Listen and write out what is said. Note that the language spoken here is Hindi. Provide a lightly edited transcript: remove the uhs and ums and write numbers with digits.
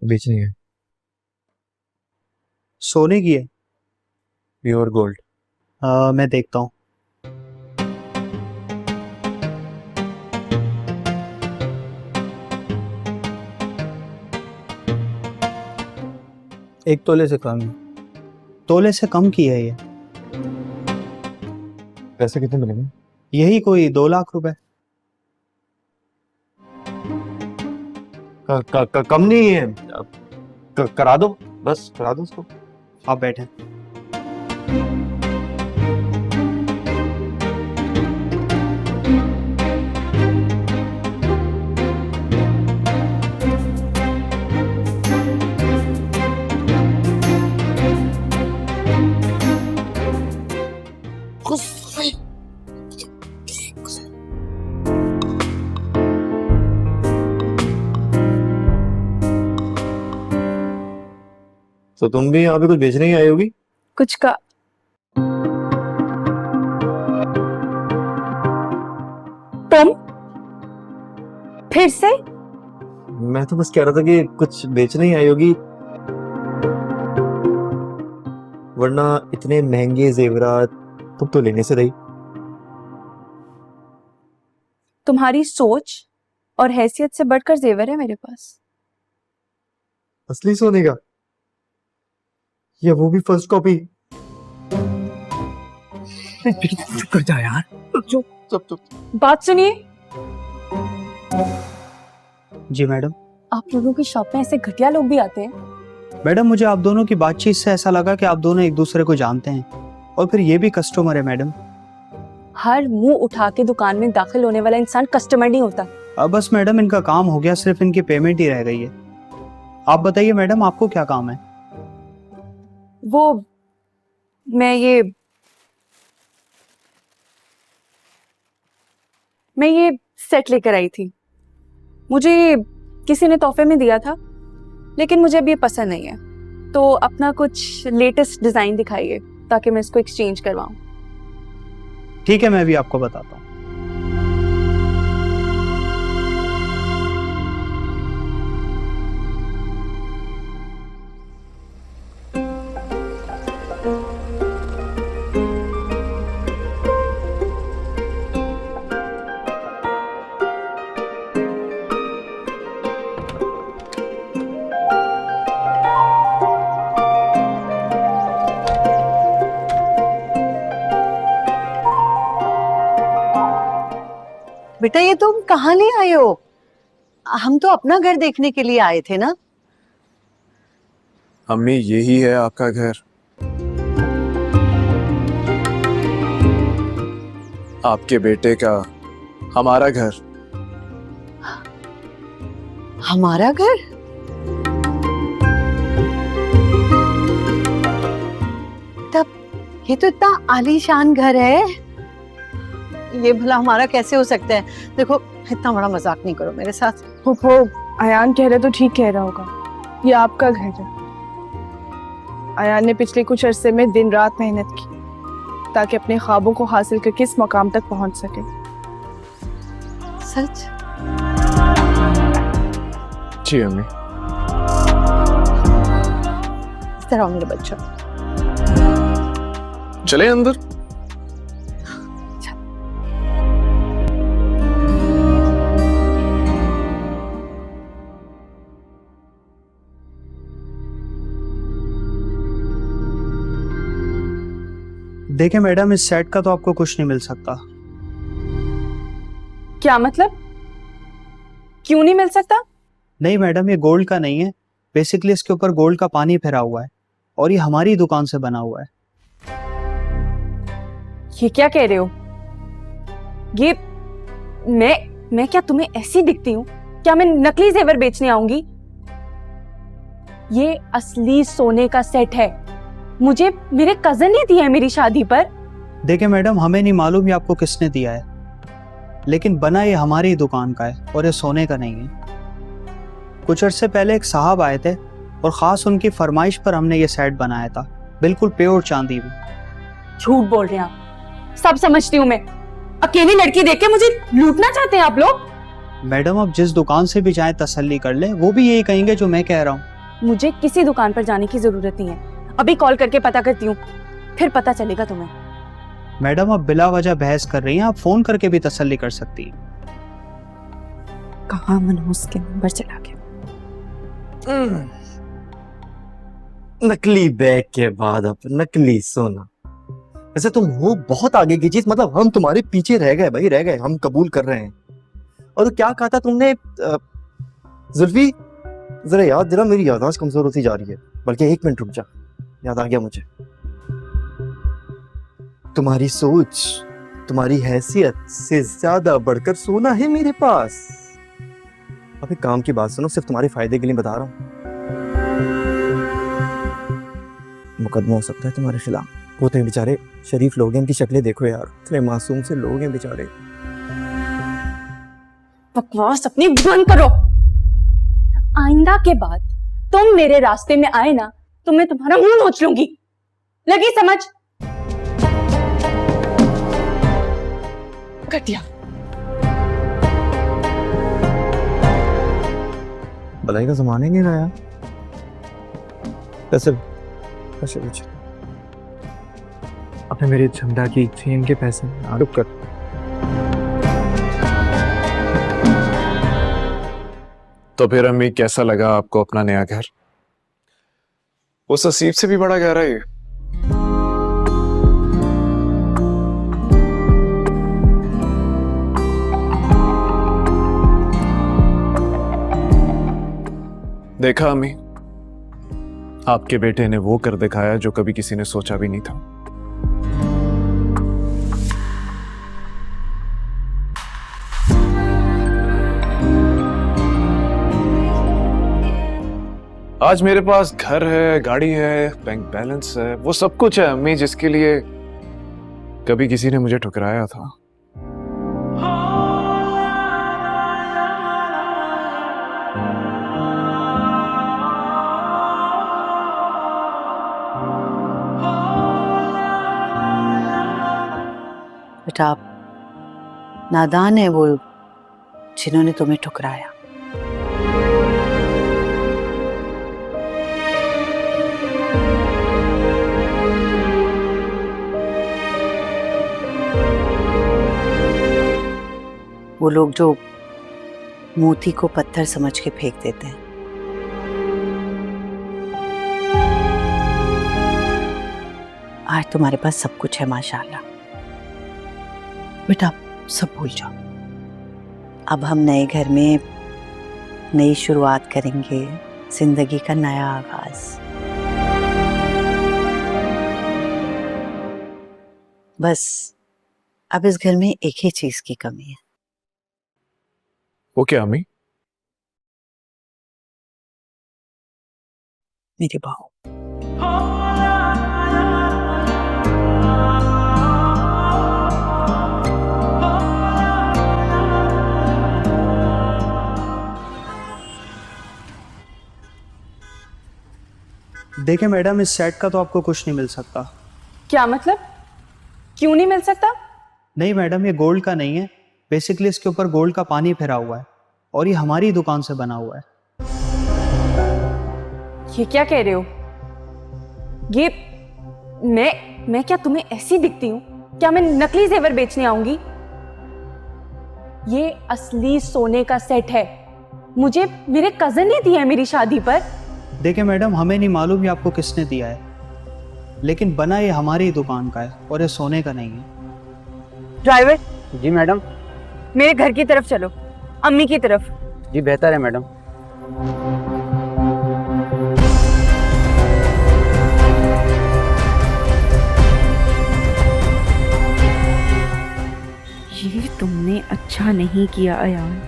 बेचनी है। सोने की है? Pure gold. मैं देखता हूँ। एक तोले से कम है। तोले से कम की है ये। पैसे कितने मिलेंगे? यही कोई 2 लाख रुपए। कम नहीं है। करा दो, बस करा दो उसको। आप बैठे। तो तुम भी यहाँ पे कुछ बेचने ही आई होगी? कुछ का तुम फिर से? मैं तो बस कह रहा था कि कुछ बेचने ही आई होगी, वरना इतने महंगे जेवरात तुम तो लेने से रही। तुम्हारी सोच और हैसियत से बढ़कर जेवर है मेरे पास। असली सोने का, या वो भी फर्स्ट कॉपी? कर जा यार। जो चुप। बात सुनिए। जी मैडम। आप लोगों की शॉप में ऐसे घटिया लोग भी आते हैं? मैडम मुझे आप दोनों की बातचीत से ऐसा लगा कि आप दोनों एक दूसरे को जानते हैं, और फिर ये भी कस्टमर है मैडम। हर मुंह उठा के दुकान में दाखिल होने वाला इंसान कस्टमर नहीं होता। अब बस मैडम इनका काम हो गया, सिर्फ इनकी पेमेंट ही रह गई है। आप बताइए मैडम, आपको क्या काम है? वो मैं ये सेट लेकर आई थी। मुझे किसी ने तोहफे में दिया था, लेकिन मुझे अब ये पसंद नहीं है। तो अपना कुछ लेटेस्ट डिजाइन दिखाइए ताकि मैं इसको एक्सचेंज करवाऊं। ठीक है, मैं भी आपको बताता हूँ। बेटा ये तुम कहाँ ले आए हो? हम तो अपना घर देखने के लिए आए थे ना। अम्मी यही है आपका घर? आपके बेटे का हमारा घर। हमारा घर? तब ये तो इतना आलीशान घर है, ये भला हमारा कैसे हो सकता है? देखो इतना बड़ा मजाक नहीं करो मेरे साथ। फूफो, अयान कह रहा तो ठीक कह रहा होगा, ये आपका घर है। अयान ने पिछले कुछ अरसे में दिन रात मेहनत की ताकि अपने ख्वाबों को हासिल करके इस मकाम तक पहुंच सके। सच? जी अम्मी। इस तरह मेरे बच्चों, चले अंदर। देखिए मैडम, इस सेट का तो आपको कुछ नहीं मिल सकता। क्या मतलब? क्यों नहीं मिल सकता? नहीं मैडम, ये गोल्ड का नहीं है। बेसिकली इसके ऊपर गोल्ड का पानी फिरा हुआ है, और ये हमारी दुकान से बना हुआ है। ये क्या कह रहे हो? ये मैं क्या तुम्हें ऐसी दिखती हूँ? क्या मैं नकली जेवर बेचने आऊंगी? ये असली सोने का सेट है, मुझे मेरे कजन ने दिया है मेरी शादी पर। देखिए मैडम, हमें नहीं मालूम ये आपको किसने दिया है, लेकिन बना ये हमारी दुकान का है और ये सोने का नहीं है। कुछ अर्से पहले एक साहब आए थे और खास उनकी फरमाइश पर हमने ये सेट बनाया था, बिल्कुल प्योर चांदी में। झूठ बोल रहे हैं आप, सब समझती हूँ मैं। अकेली लड़की देख के मुझे लूटना चाहते हैं आप लोग। मैडम, अब जिस दुकान से भी जाएं तसल्ली कर ले, वो भी यही कहेंगे जो मैं कह रहा हूँ। मुझे किसी दुकान पर जाने की जरूरत नहीं है। अभी कॉल करके पता करती हूँ, फिर पता चलेगा तुम्हें। मैडम, आप बिला वजह बहस कर रही हैं, आप फोन करके भी तसल्ली कर सकती हैं। कहाँ मनहूस के नंबर चला गया। नकली बैग के बाद अब नकली सोना। वैसे तुम हो बहुत आगे की चीज, मतलब हम तुम्हारे पीछे रह गए भाई, रह गए, हम कबूल कर रहे हैं। और तो क्या कहा था तुमने? जुल्फी जरा याद दिला, मेरी याददाश्त कमजोर होती जा रही है। बल्कि 1 मिनट रुक जा, याद आ गया मुझे। तुम्हारी सोच, तुम्हारी हैसियत से ज्यादा बढ़कर सोना है मेरे पास। अब एक काम की बात सुनो, सिर्फ तुम्हारे फायदे के लिए बता रहा हूँ। मुकदमा हो सकता है तुम्हारे खिलाफ। वो तो बेचारे शरीफ लोग हैं, इनकी शक्लें देखो यार, इतने मासूम से लोग हैं बेचारे। बकवास अपनी बंद करो। आइंदा के बाद तुम मेरे रास्ते में आए ना तो मैं तुम्हारा मुंह नोच लूंगी। लगी समझ? घटिया। भलाई का जमाना ही नहीं रहा यार। पैसे पूछे अपने मेरे झंडा की चेन के पैसे रुक कर। तो फिर अम्मी, कैसा लगा आपको अपना नया घर? उस नसीब से भी बड़ा घर है ये। देखा अम्मी, आपके बेटे ने वो कर दिखाया जो कभी किसी ने सोचा भी नहीं था। आज मेरे पास घर है, गाड़ी है, बैंक बैलेंस है, वो सब कुछ है अम्मी, जिसके लिए कभी किसी ने मुझे ठुकराया था। बेटा, आप नादान है वो जिन्होंने तुम्हें ठुकराया। वो लोग जो मोती को पत्थर समझ के फेंक देते हैं। आज तुम्हारे पास सब कुछ है माशाल्लाह। बेटा, सब भूल जाओ। अब हम नए घर में नई शुरुआत करेंगे, जिंदगी का नया आगाज। बस अब इस घर में एक ही चीज की कमी है। वो क्या अम्मी? मेरी बहू। देखिए मैडम, इस सेट का तो आपको कुछ नहीं मिल सकता। क्या मतलब? क्यों नहीं मिल सकता? नहीं मैडम, ये गोल्ड का नहीं है। बेसिकली इसके ऊपर गोल्ड का पानी फिरा हुआ है और ये हमारी दुकान से बना हुआ है। ये क्या कह रहे हो? ये मैं क्या तुम्हें ऐसी दिखती हूँ? क्या मैं नकली जेवर बेचने आऊंगी? ये असली सोने का सेट है, मुझे मेरे कजन ने दिया है मेरी शादी पर। देखिए मैडम, हमें नहीं मालूम ये आपको किसने दिया है, लेकिन बना ये हमारी ही दुकान का है और ये सोने का नहीं है। ड्राइवर, जी मैडम। मेरे घर की तरफ चलो, अम्मी की तरफ। जी बेहतर है मैडम। ये तुमने अच्छा नहीं किया अयान।